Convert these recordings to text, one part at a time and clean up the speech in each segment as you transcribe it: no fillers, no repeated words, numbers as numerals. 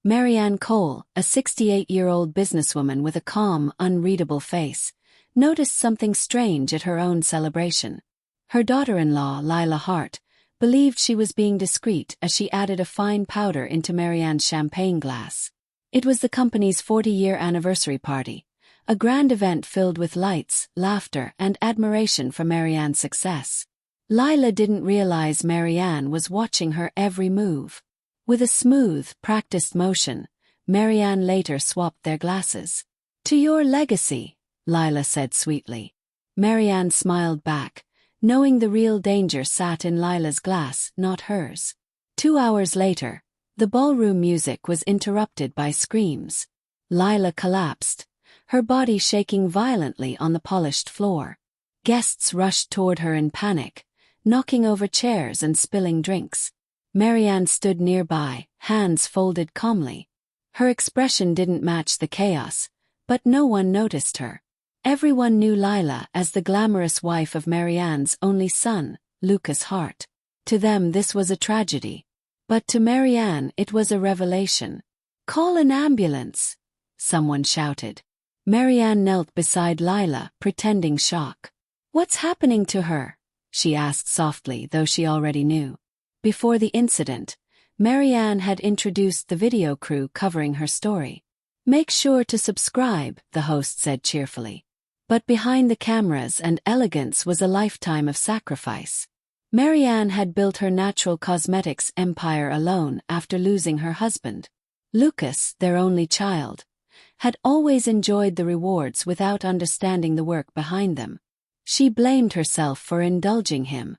Marianne Cole, a 68-year-old businesswoman with a calm, unreadable face, noticed something strange at her own celebration. Her daughter-in-law, Lila Hart, believed she was being discreet as she added a fine powder into Marianne's champagne glass. It was the company's 40-year anniversary party, a grand event filled with lights, laughter, and admiration for Marianne's success. Lila didn't realize Marianne was watching her every move. With a smooth, practiced motion, Marianne later swapped their glasses. "To your legacy," Lila said sweetly. Marianne smiled back, knowing the real danger sat in Lila's glass, not hers. 2 hours later, the ballroom music was interrupted by screams. Lila collapsed, her body shaking violently on the polished floor. Guests rushed toward her in panic, knocking over chairs and spilling drinks. Marianne stood nearby, hands folded calmly. Her expression didn't match the chaos, but no one noticed her. Everyone knew Lila as the glamorous wife of Marianne's only son, Lucas Hart. To them this was a tragedy. But to Marianne it was a revelation. "Call an ambulance," someone shouted. Marianne knelt beside Lila, pretending shock. "What's happening to her?" she asked softly, though she already knew. Before the incident, Marianne had introduced the video crew covering her story. "Make sure to subscribe," the host said cheerfully. But behind the cameras and elegance was a lifetime of sacrifice. Marianne had built her natural cosmetics empire alone after losing her husband. Lucas, their only child, had always enjoyed the rewards without understanding the work behind them. She blamed herself for indulging him.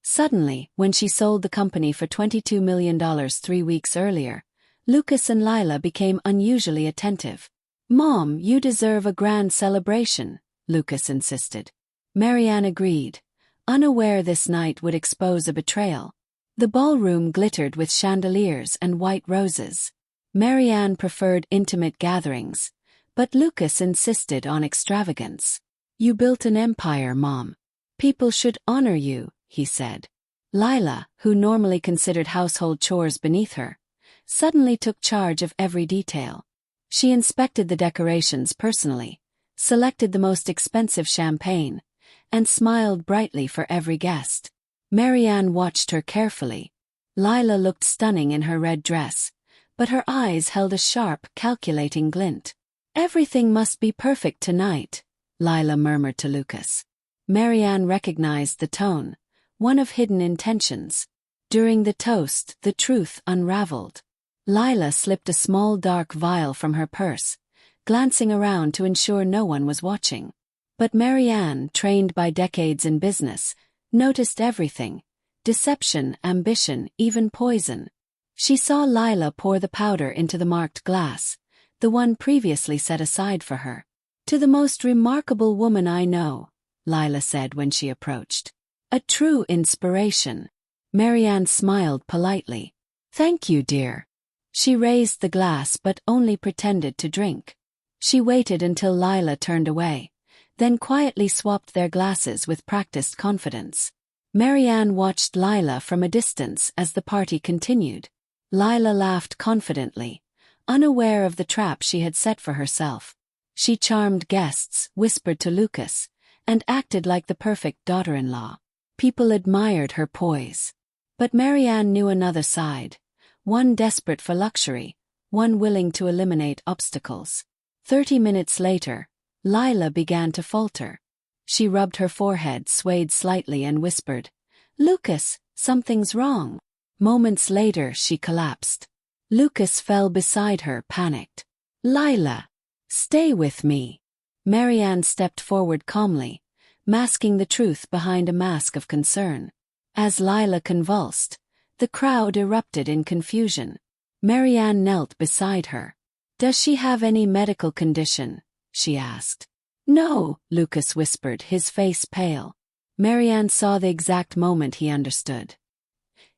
Suddenly, when she sold the company for $22 million 3 weeks earlier, Lucas and Lila became unusually attentive. "Mom, you deserve a grand celebration," Lucas insisted. Marianne agreed, unaware this night would expose a betrayal. The ballroom glittered with chandeliers and white roses. Marianne preferred intimate gatherings, but Lucas insisted on extravagance. "You built an empire, Mom. People should honor you," he said. Lila, who normally considered household chores beneath her, suddenly took charge of every detail. She inspected the decorations personally, selected the most expensive champagne, and smiled brightly for every guest. Marianne watched her carefully. Lila looked stunning in her red dress, but her eyes held a sharp, calculating glint. "Everything must be perfect tonight," Lila murmured to Lucas. Marianne recognized the tone, one of hidden intentions. During the toast, the truth unraveled. Lila slipped a small dark vial from her purse, glancing around to ensure no one was watching. But Marianne, trained by decades in business, noticed everything: deception, ambition, even poison. She saw Lila pour the powder into the marked glass, the one previously set aside for her. "To the most remarkable woman I know," Lila said when she approached. "A true inspiration." Marianne smiled politely. "Thank you, dear." She raised the glass but only pretended to drink. She waited until Lila turned away, then quietly swapped their glasses with practiced confidence. Marianne watched Lila from a distance as the party continued. Lila laughed confidently, unaware of the trap she had set for herself. She charmed guests, whispered to Lucas, and acted like the perfect daughter-in-law. People admired her poise. But Marianne knew another side, one desperate for luxury, one willing to eliminate obstacles. 30 minutes later, Lila began to falter. She rubbed her forehead, swayed slightly, and whispered, "Lucas, something's wrong." Moments later she collapsed. Lucas fell beside her, panicked. "Lila, stay with me." Marianne stepped forward calmly, masking the truth behind a mask of concern. As Lila convulsed, the crowd erupted in confusion. Marianne knelt beside her. "Does she have any medical condition?" she asked. "No," Lucas whispered, his face pale. Marianne saw the exact moment he understood.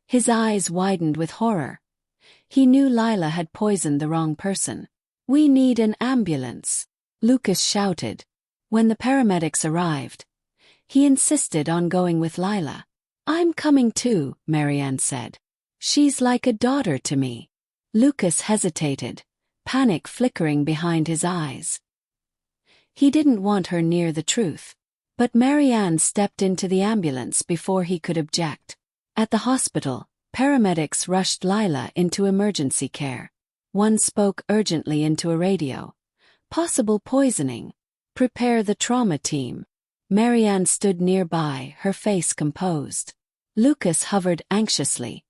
His eyes widened with horror. He knew Lila had poisoned the wrong person. "We need an ambulance," Lucas shouted. When the paramedics arrived, he insisted on going with Lila. "I'm coming too," Marianne said. "She's like a daughter to me." Lucas hesitated, panic flickering behind his eyes. He didn't want her near the truth. But Marianne stepped into the ambulance before he could object. At the hospital, paramedics rushed Lila into emergency care. One spoke urgently into a radio. Possible poisoning. Prepare the trauma team. Marianne stood nearby, her face composed. Lucas hovered anxiously,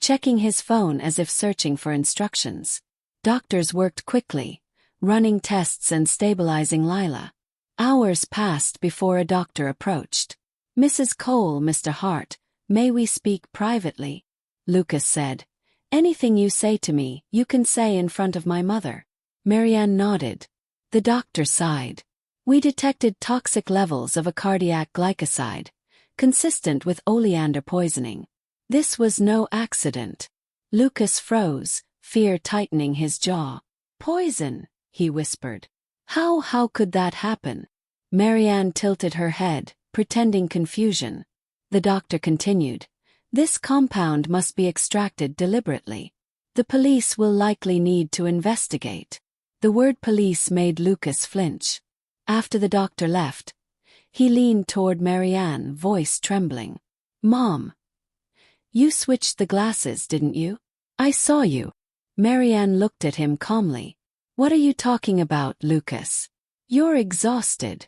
checking his phone as if searching for instructions. Doctors worked quickly, running tests and stabilizing Lila. Hours passed before a doctor approached. "Mrs. Cole, Mr. Hart, may we speak privately?" Lucas said. "Anything you say to me, you can say in front of my mother." Marianne nodded. The doctor sighed. "We detected toxic levels of a cardiac glycoside, consistent with oleander poisoning. This was no accident." Lucas froze, fear tightening his jaw. "Poison," he whispered. How could that happen?" Marianne tilted her head, pretending confusion. The doctor continued. "This compound must be extracted deliberately. The police will likely need to investigate." The word police made Lucas flinch. After the doctor left, he leaned toward Marianne, voice trembling. "Mom, you switched the glasses, didn't you? I saw you." Marianne looked at him calmly. "What are you talking about, Lucas? You're exhausted."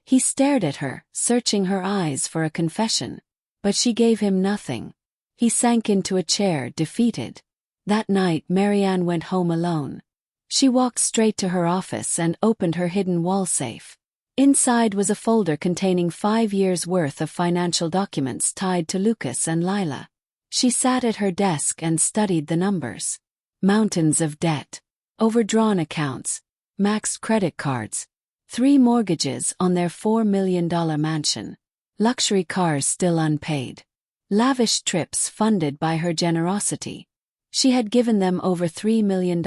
He stared at her, searching her eyes for a confession. But she gave him nothing. He sank into a chair, defeated. That night Marianne went home alone. She walked straight to her office and opened her hidden wall safe. Inside was a folder containing 5 years' worth of financial documents tied to Lucas and Lila. She sat at her desk and studied the numbers. Mountains of debt. Overdrawn accounts. Maxed credit cards. 3 mortgages on their $4 million mansion. Luxury cars still unpaid. Lavish trips funded by her generosity. She had given them over $3 million.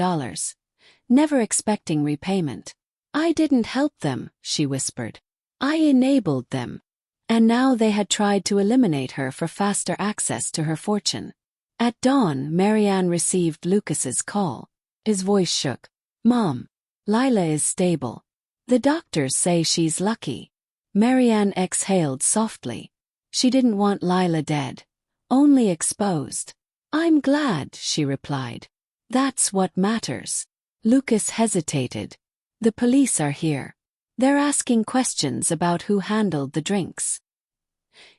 Never expecting repayment. "I didn't help them," she whispered. "I enabled them." And now they had tried to eliminate her for faster access to her fortune. At dawn, Marianne received Lucas's call. His voice shook. "Mom, Lila is stable. The doctors say she's lucky." Marianne exhaled softly. She didn't want Lila dead, only exposed. "I'm glad," she replied. "That's what matters." Lucas hesitated. "The police are here. They're asking questions about who handled the drinks."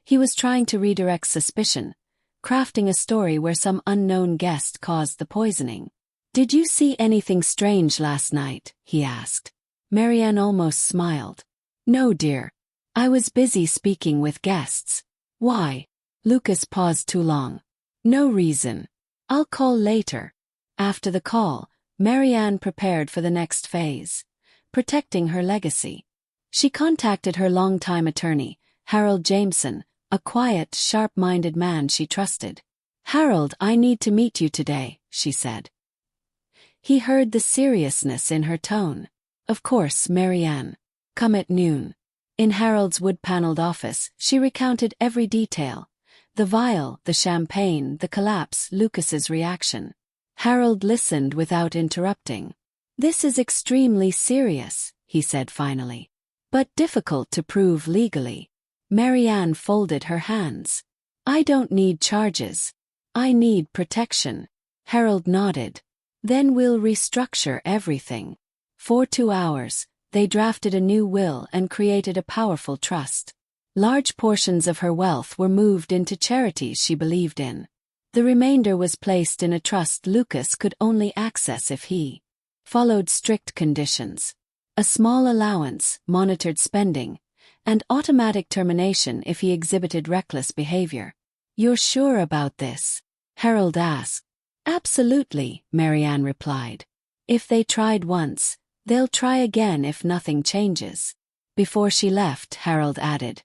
He was trying to redirect suspicion, crafting a story where some unknown guest caused the poisoning. "Did you see anything strange last night?" he asked. Marianne almost smiled. "No, dear. I was busy speaking with guests." "Why?" Lucas paused too long. "No reason. I'll call later." After the call, Marianne prepared for the next phase, protecting her legacy. She contacted her longtime attorney, Harold Jameson, a quiet, sharp-minded man she trusted. "Harold, I need to meet you today," she said. He heard the seriousness in her tone. "Of course, Marianne. Come at noon." In Harold's wood-paneled office, she recounted every detail. The vial, the champagne, the collapse, Lucas's reaction. Harold listened without interrupting. "This is extremely serious," he said finally. "But difficult to prove legally." Marianne folded her hands. "I don't need charges. I need protection." Harold nodded. "Then we'll restructure everything." For 2 hours, they drafted a new will and created a powerful trust. Large portions of her wealth were moved into charities she believed in. The remainder was placed in a trust Lucas could only access if he followed strict conditions. A small allowance, monitored spending, and automatic termination if he exhibited reckless behavior. "You're sure about this?" Harold asked. "Absolutely," Marianne replied. "If they tried once, they'll try again if nothing changes." Before she left, Harold added,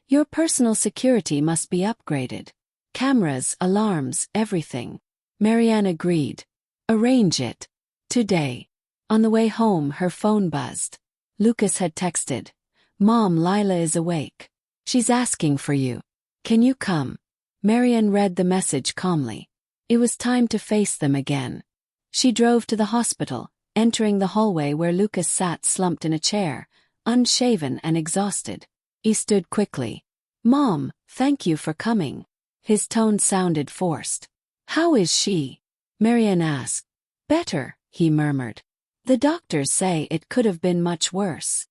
"Your personal security must be upgraded. Cameras, alarms, everything." Marianne agreed. "Arrange it. Today." On the way home, her phone buzzed. Lucas had texted, "Mom, Lila is awake. She's asking for you. Can you come?" Marianne read the message calmly. It was time to face them again. She drove to the hospital, entering the hallway where Lucas sat slumped in a chair, unshaven and exhausted. He stood quickly. "Mom, thank you for coming." His tone sounded forced. "How is she?" Marianne asked. "Better," he murmured. "The doctors say it could have been much worse."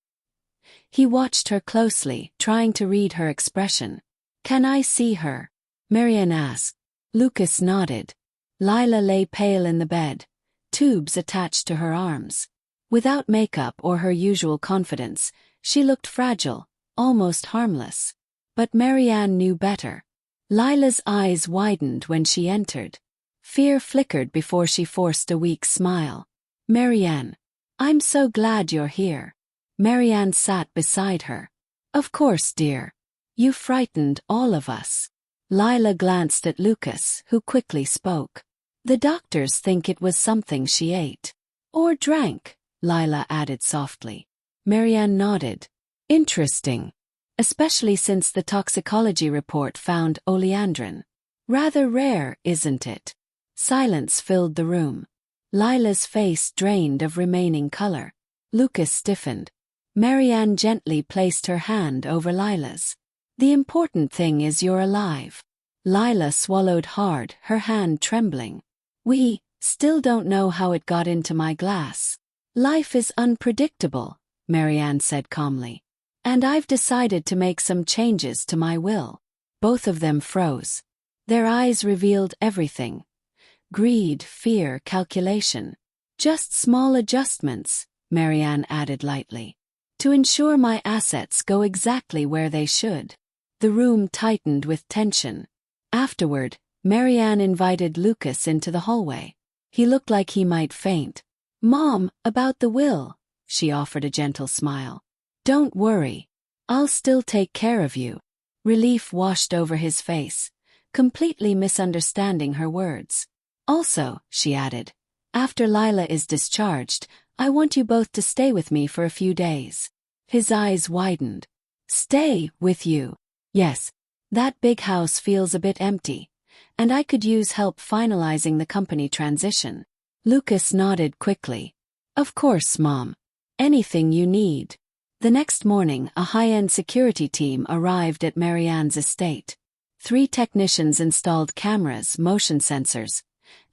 He watched her closely, trying to read her expression. "Can I see her?" Marianne asked. Lucas nodded. Lila lay pale in the bed, tubes attached to her arms. Without makeup or her usual confidence, she looked fragile, almost harmless. But Marianne knew better. Lila's eyes widened when she entered. Fear flickered before she forced a weak smile. "Marianne, I'm so glad you're here." Marianne sat beside her. "Of course, dear. You frightened all of us." Lila glanced at Lucas, who quickly spoke. "The doctors think it was something she ate. Or drank," Lila added softly. Marianne nodded. "Interesting. Especially since the toxicology report found oleandrin. Rather rare, isn't it?" Silence filled the room. Lila's face drained of remaining color. Lucas stiffened. Marianne gently placed her hand over Lila's. "The important thing is you're alive." Lila swallowed hard, her hand trembling. "We still don't know how it got into my glass." "Life is unpredictable," Marianne said calmly. "And I've decided to make some changes to my will." Both of them froze. Their eyes revealed everything. Greed, fear, calculation. "Just small adjustments," Marianne added lightly. "To ensure my assets go exactly where they should." The room tightened with tension. Afterward, Marianne invited Lucas into the hallway. He looked like he might faint. "Mom, about the will," she offered a gentle smile. "Don't worry. I'll still take care of you." Relief washed over his face, completely misunderstanding her words. "Also," she added, "after Lila is discharged, I want you both to stay with me for a few days." His eyes widened. "Stay with you?" "Yes. That big house feels a bit empty, and I could use help finalizing the company transition." Lucas nodded quickly. "Of course, Mom. Anything you need." The next morning, a high-end security team arrived at Marianne's estate. 3 technicians installed cameras, motion sensors,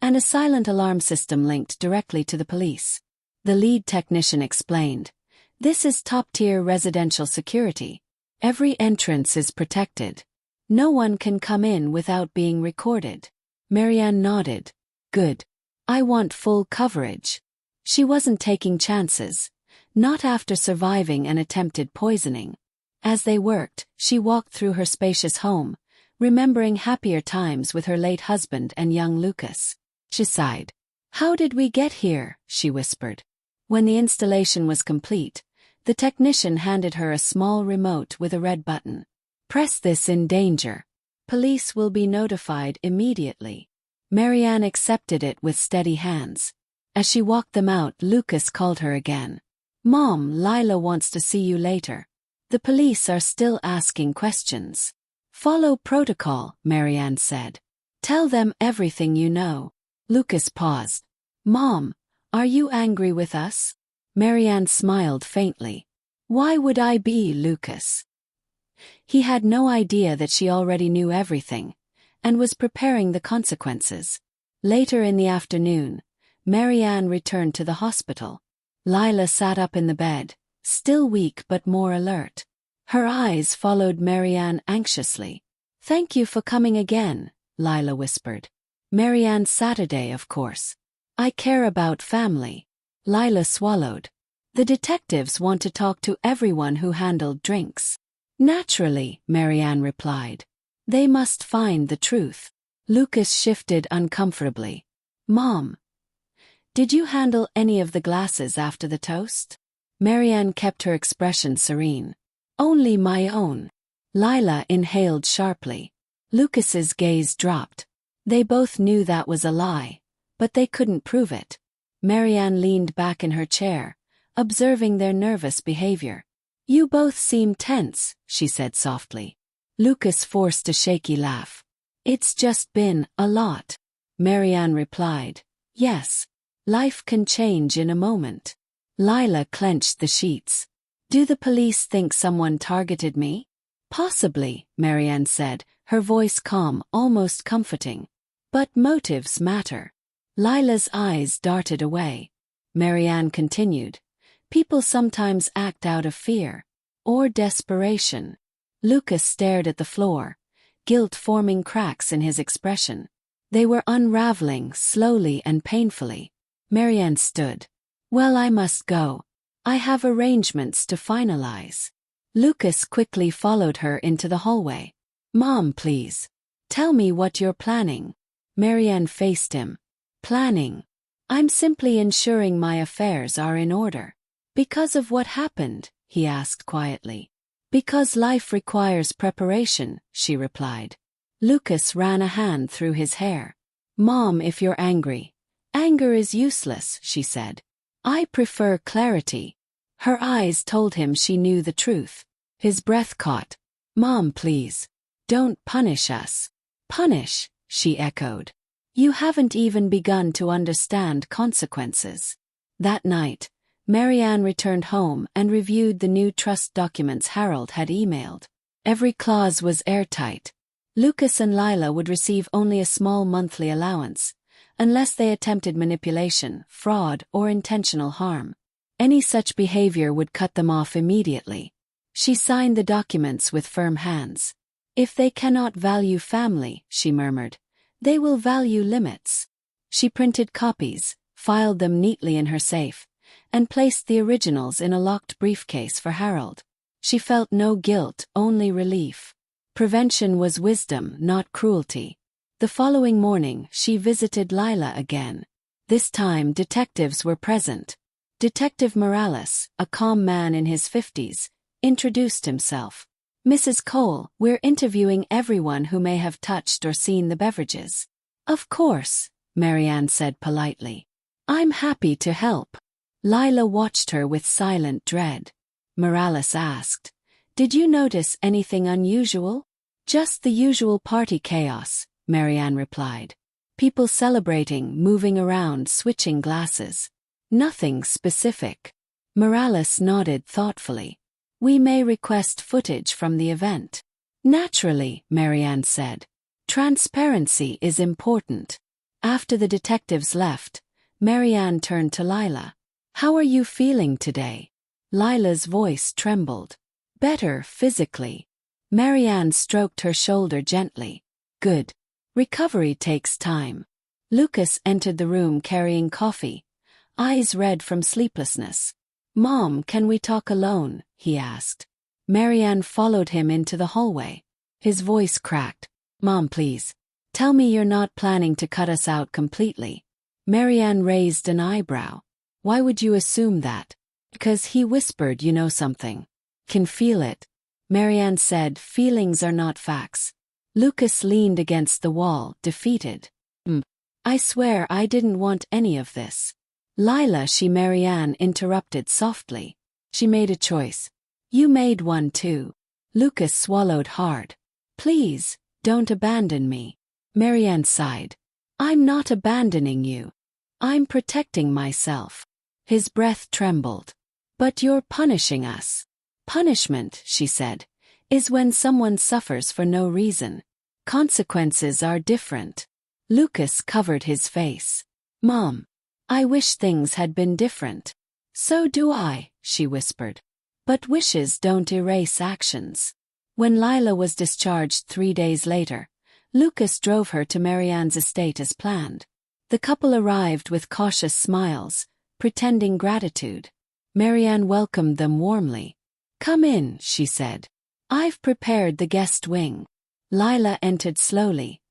and a silent alarm system linked directly to the police. The lead technician explained, "This is top-tier residential security. Every entrance is protected. No one can come in without being recorded." Marianne nodded. "Good. I want full coverage." She wasn't taking chances, not after surviving an attempted poisoning. As they worked, she walked through her spacious home, remembering happier times with her late husband and young Lucas. She sighed. "How did we get here?" she whispered. When the installation was complete, the technician handed her a small remote with a red button. "Press this in danger. Police will be notified immediately." Marianne accepted it with steady hands. As she walked them out, Lucas called her again. "Mom, Lila wants to see you later. The police are still asking questions." "Follow protocol," Marianne said. "Tell them everything you know." Lucas paused. "Mom, are you angry with us?" Marianne smiled faintly. "Why would I be, Lucas?" He had no idea that she already knew everything, and was preparing the consequences. Later in the afternoon, Marianne returned to the hospital. Lila sat up in the bed, still weak but more alert. Her eyes followed Marianne anxiously. "Thank you for coming again," Lila whispered. "Marianne, Saturday, of course. I care about family." Lila swallowed. "The detectives want to talk to everyone who handled drinks." "Naturally," Marianne replied. "They must find the truth." Lucas shifted uncomfortably. "Mom, did you handle any of the glasses after the toast?" Marianne kept her expression serene. "Only my own." Lila inhaled sharply. Lucas's gaze dropped. They both knew that was a lie, but they couldn't prove it. Marianne leaned back in her chair, observing their nervous behavior. "You both seem tense," she said softly. Lucas forced a shaky laugh. "It's just been a lot." Marianne replied, "Yes. Life can change in a moment. Lila clenched the sheets. Do the police think someone targeted me? Possibly, Marianne said, her voice calm, almost comforting. But motives matter. Lila's eyes darted away. Marianne continued. People sometimes act out of fear. Or desperation. Lucas stared at the floor, guilt forming cracks in his expression. They were unraveling slowly and painfully. Marianne stood. Well, I must go. I have arrangements to finalize. Lucas quickly followed her into the hallway. Mom, please. Tell me what you're planning. Marianne faced him. Planning? I'm simply ensuring my affairs are in order. Because of what happened? He asked quietly. Because life requires preparation, she replied. Lucas ran a hand through his hair. Mom, if you're angry. Anger is useless, she said. I prefer clarity. Her eyes told him she knew the truth. His breath caught. Mom, please. Don't punish us. Punish, she echoed. You haven't even begun to understand consequences. That night, Marianne returned home and reviewed the new trust documents Harold had emailed. Every clause was airtight. Lucas and Lila would receive only a small monthly allowance, unless they attempted manipulation, fraud, or intentional harm. Any such behavior would cut them off immediately. She signed the documents with firm hands. If they cannot value family, she murmured, they will value limits. She printed copies, filed them neatly in her safe, and placed the originals in a locked briefcase for Harold. She felt no guilt, only relief. Prevention was wisdom, not cruelty. The following morning, she visited Lila again. This time, detectives were present. Detective Morales, a calm man in his 50s, introduced himself. Mrs. Cole, we're interviewing everyone who may have touched or seen the beverages. Of course, Marianne said politely. I'm happy to help. Lila watched her with silent dread. Morales asked, Did you notice anything unusual? Just the usual party chaos, Marianne replied. People celebrating, moving around, switching glasses. Nothing specific. Morales nodded thoughtfully. We may request footage from the event. Naturally, Marianne said. Transparency is important. After the detectives left, Marianne turned to Lila. How are you feeling today? Lila's voice trembled. Better physically. Marianne stroked her shoulder gently. Good. Recovery takes time. Lucas entered the room carrying coffee, eyes red from sleeplessness. Mom, can we talk alone? He asked. Marianne followed him into the hallway. His voice cracked. Mom, please. Tell me you're not planning to cut us out completely. Marianne raised an eyebrow. Why would you assume that? Because he whispered you know something. Can feel it. Marianne said feelings are not facts. Lucas leaned against the wall, defeated. I swear I didn't want any of this. Lila, Marianne interrupted softly. She made a choice. You made one too. Lucas swallowed hard. Please, don't abandon me. Marianne sighed. I'm not abandoning you. I'm protecting myself. His breath trembled. But you're punishing us. Punishment, she said, is when someone suffers for no reason. Consequences are different. Lucas covered his face. Mom, I wish things had been different. So do I, she whispered. But wishes don't erase actions. When Lila was discharged 3 days later, Lucas drove her to Marianne's estate as planned. The couple arrived with cautious smiles, pretending gratitude. Marianne welcomed them warmly. Come in, she said. I've prepared the guest wing. Lila entered slowly,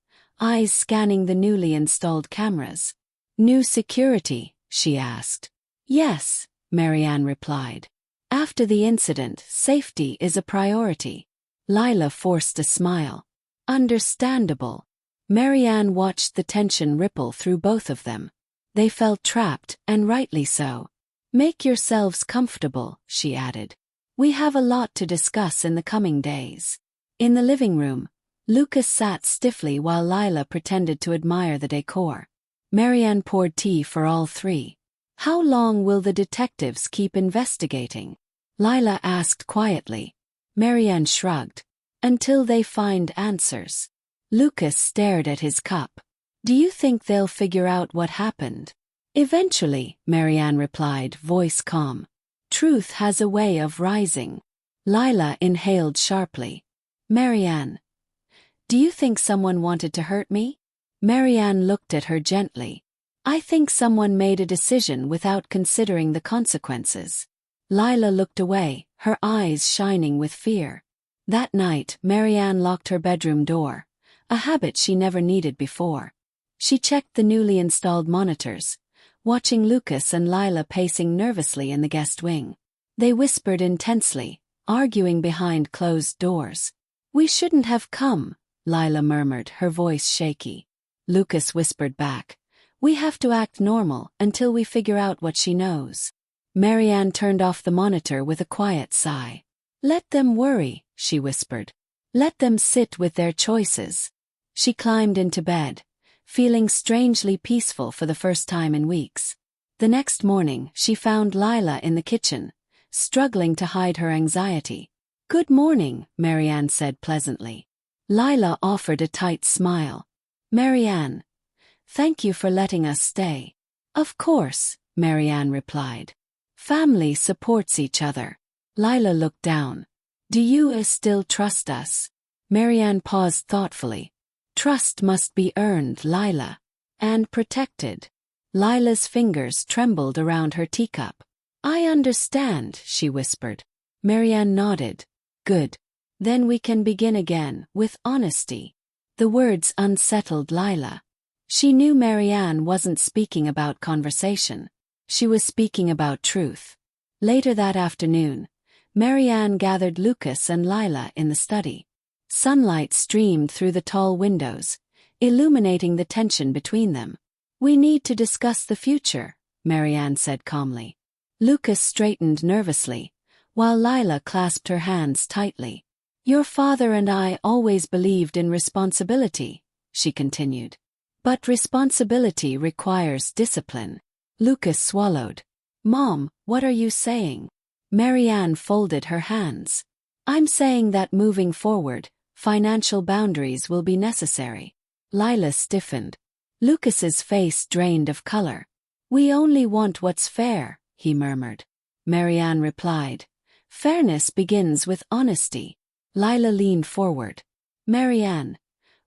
eyes scanning the newly installed cameras. New security, she asked. Yes, Marianne replied. After the incident, safety is a priority. Lila forced a smile. Understandable. Marianne watched the tension ripple through both of them. They felt trapped, and rightly so. Make yourselves comfortable, she added. We have a lot to discuss in the coming days. In the living room, Lucas sat stiffly while Lila pretended to admire the decor. Marianne poured tea for all three. How long will the detectives keep investigating? Lila asked quietly. Marianne shrugged. Until they find answers. Lucas stared at his cup. Do you think they'll figure out what happened? Eventually, Marianne replied, voice calm. Truth has a way of rising. Lila inhaled sharply. Marianne. Do you think someone wanted to hurt me? Marianne looked at her gently. I think someone made a decision without considering the consequences. Lila looked away, her eyes shining with fear. That night, Marianne locked her bedroom door, a habit she never needed before. She checked the newly installed monitors, watching Lucas and Lila pacing nervously in the guest wing. They whispered intensely, arguing behind closed doors. We shouldn't have come, Lila murmured, her voice shaky. Lucas whispered back. We have to act normal until we figure out what she knows. Marianne turned off the monitor with a quiet sigh. Let them worry, she whispered. Let them sit with their choices. She climbed into bed, feeling strangely peaceful for the first time in weeks. The next morning, she found Lila in the kitchen, struggling to hide her anxiety. Good morning, Marianne said pleasantly. Lila offered a tight smile. Marianne, thank you for letting us stay. Of course, Marianne replied. Family supports each other. Lila looked down. Do you still trust us? Marianne paused thoughtfully. Trust must be earned, Lila. And protected. Lila's fingers trembled around her teacup. I understand, she whispered. Marianne nodded. Good. Then we can begin again, with honesty. The words unsettled Lila. She knew Marianne wasn't speaking about conversation. She was speaking about truth. Later that afternoon, Marianne gathered Lucas and Lila in the study. Sunlight streamed through the tall windows, illuminating the tension between them. We need to discuss the future, Marianne said calmly. Lucas straightened nervously, while Lila clasped her hands tightly. Your father and I always believed in responsibility, she continued. But responsibility requires discipline. Lucas swallowed. Mom, what are you saying? Marianne folded her hands. I'm saying that moving forward, financial boundaries will be necessary. Lila stiffened. Lucas's face drained of color. We only want what's fair, he murmured. Marianne replied. Fairness begins with honesty. Lila leaned forward. Marianne,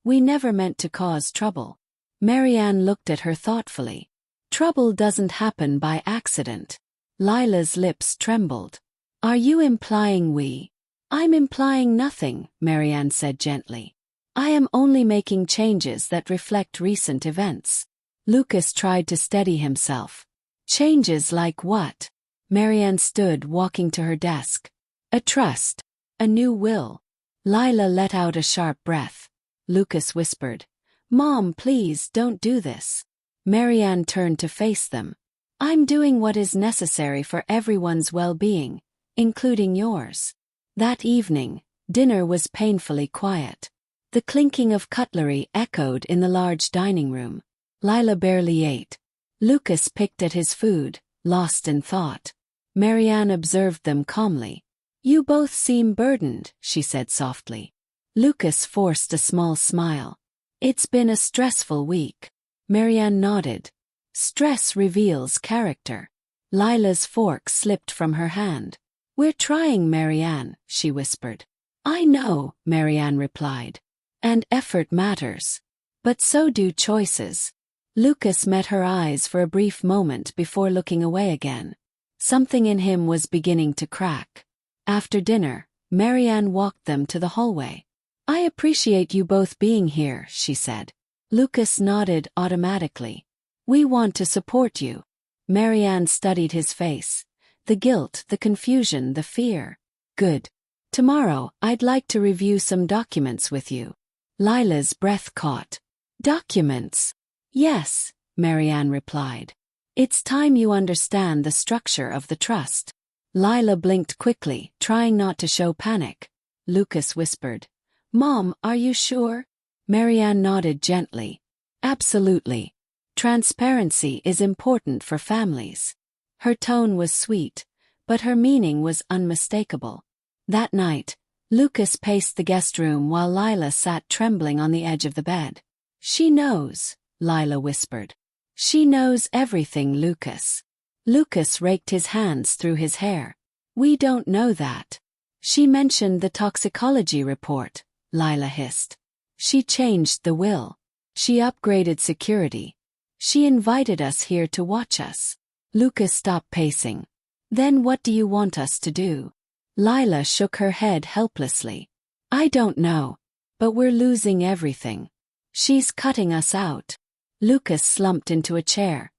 we never meant to cause trouble. Marianne looked at her thoughtfully. Trouble doesn't happen by accident. Lila's lips trembled. Are you implying we? I'm implying nothing, Marianne said gently. I am only making changes that reflect recent events. Lucas tried to steady himself. Changes like what? Marianne stood, walking to her desk. A trust. A new will. Lila let out a sharp breath. Lucas whispered. Mom, please don't do this. Marianne turned to face them. I'm doing what is necessary for everyone's well-being, including yours. That evening, dinner was painfully quiet. The clinking of cutlery echoed in the large dining room. Lila barely ate. Lucas picked at his food, lost in thought. Marianne observed them calmly. You both seem burdened, she said softly. Lucas forced a small smile. It's been a stressful week. Marianne nodded. Stress reveals character. Lila's fork slipped from her hand. We're trying, Marianne, she whispered. I know, Marianne replied. And effort matters. But so do choices. Lucas met her eyes for a brief moment before looking away again. Something in him was beginning to crack. After dinner, Marianne walked them to the hallway. I appreciate you both being here, she said. Lucas nodded automatically. We want to support you. Marianne studied his face. The guilt, the confusion, the fear. Good. Tomorrow, I'd like to review some documents with you. Lila's breath caught. Documents? Yes, Marianne replied. It's time you understand the structure of the trust. Lila blinked quickly, trying not to show panic. Lucas whispered. Mom, are you sure? Marianne nodded gently. Absolutely. Transparency is important for families. Her tone was sweet, but her meaning was unmistakable. That night, Lucas paced the guest room while Lila sat trembling on the edge of the bed. "She knows," Lila whispered. "She knows everything, Lucas." Lucas raked his hands through his hair. "We don't know that." "She mentioned the toxicology report," Lila hissed. "She changed the will. She upgraded security. She invited us here to watch us." Lucas stopped pacing. "Then what do you want us to do?" Lila shook her head helplessly. "I don't know. But we're losing everything. She's cutting us out." Lucas slumped into a chair,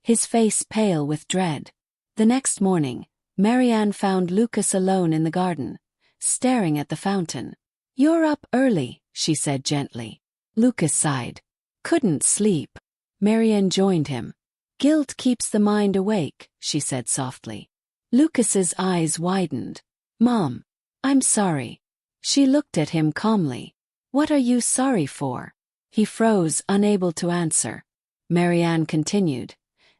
his face pale with dread. The next morning, Marianne found Lucas alone in the garden, staring at the fountain. "You're up early," she said gently. Lucas sighed. "Couldn't sleep." Marianne joined him. "Guilt keeps the mind awake," she said softly. Lucas's eyes widened. "Mom, I'm sorry." She looked at him calmly. "What are you sorry for?" He froze, unable to answer. Marianne continued.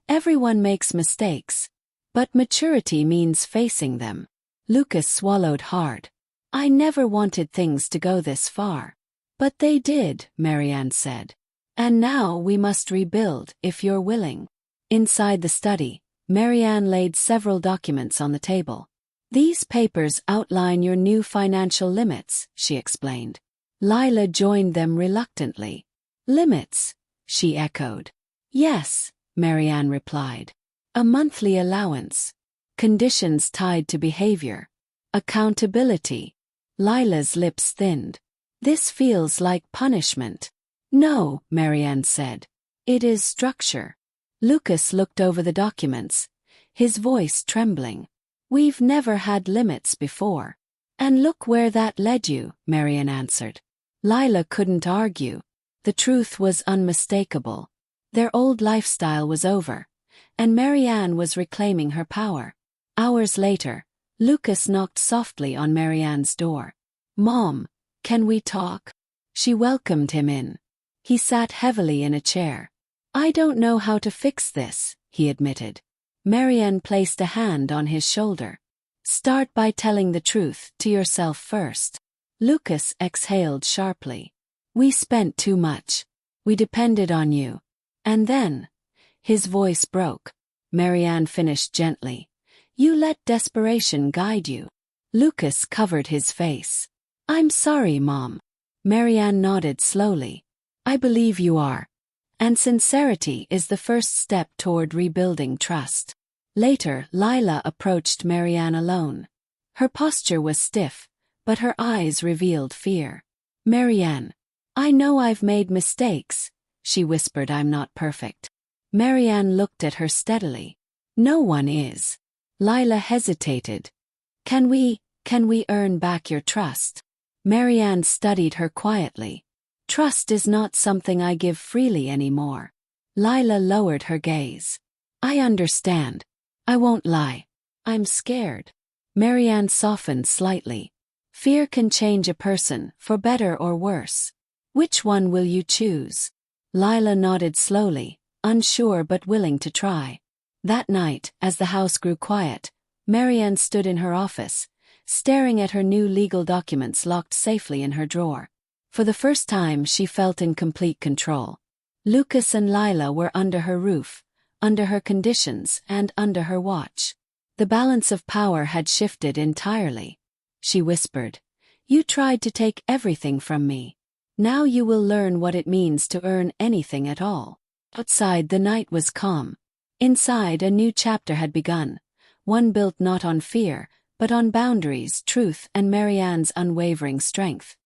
"Everyone makes mistakes. But maturity means facing them." Lucas swallowed hard. "I never wanted things to go this far." "But they did," Marianne said. "And now we must rebuild, if you're willing." Inside the study, Marianne laid several documents on the table. "These papers outline your new financial limits," she explained. Lila joined them reluctantly. "Limits?" she echoed. "Yes," Marianne replied. "A monthly allowance. Conditions tied to behavior. Accountability." Lila's lips thinned. "This feels like punishment." "No," Marianne said. "It is structure." Lucas looked over the documents, his voice trembling. "We've never had limits before." "And look where that led you," Marianne answered. Lila couldn't argue. The truth was unmistakable. Their old lifestyle was over, and Marianne was reclaiming her power. Hours later, Lucas knocked softly on Marianne's door. "Mom, can we talk?" She welcomed him in. He sat heavily in a chair. "I don't know how to fix this," he admitted. Marianne placed a hand on his shoulder. "Start by telling the truth to yourself first." Lucas exhaled sharply. "We spent too much. We depended on you." And then, his voice broke. Marianne finished gently. "You let desperation guide you." Lucas covered his face. "I'm sorry, Mom." Marianne nodded slowly. "I believe you are. And sincerity is the first step toward rebuilding trust." Later, Lila approached Marianne alone. Her posture was stiff, but her eyes revealed fear. "Marianne, I know I've made mistakes," she whispered. "I'm not perfect." Marianne looked at her steadily. "No one is." Lila hesitated. Can we earn back your trust?" Marianne studied her quietly. "Trust is not something I give freely anymore." Lila lowered her gaze. "I understand. I won't lie. I'm scared." Marianne softened slightly. "Fear can change a person, for better or worse. Which one will you choose?" Lila nodded slowly, unsure but willing to try. That night, as the house grew quiet, Marianne stood in her office, staring at her new legal documents locked safely in her drawer. For the first time she felt in complete control. Lucas and Lila were under her roof, under her conditions, and under her watch. The balance of power had shifted entirely. She whispered, "You tried to take everything from me. Now you will learn what it means to earn anything at all." Outside, the night was calm. Inside, a new chapter had begun, one built not on fear, but on boundaries, truth, and Marianne's unwavering strength.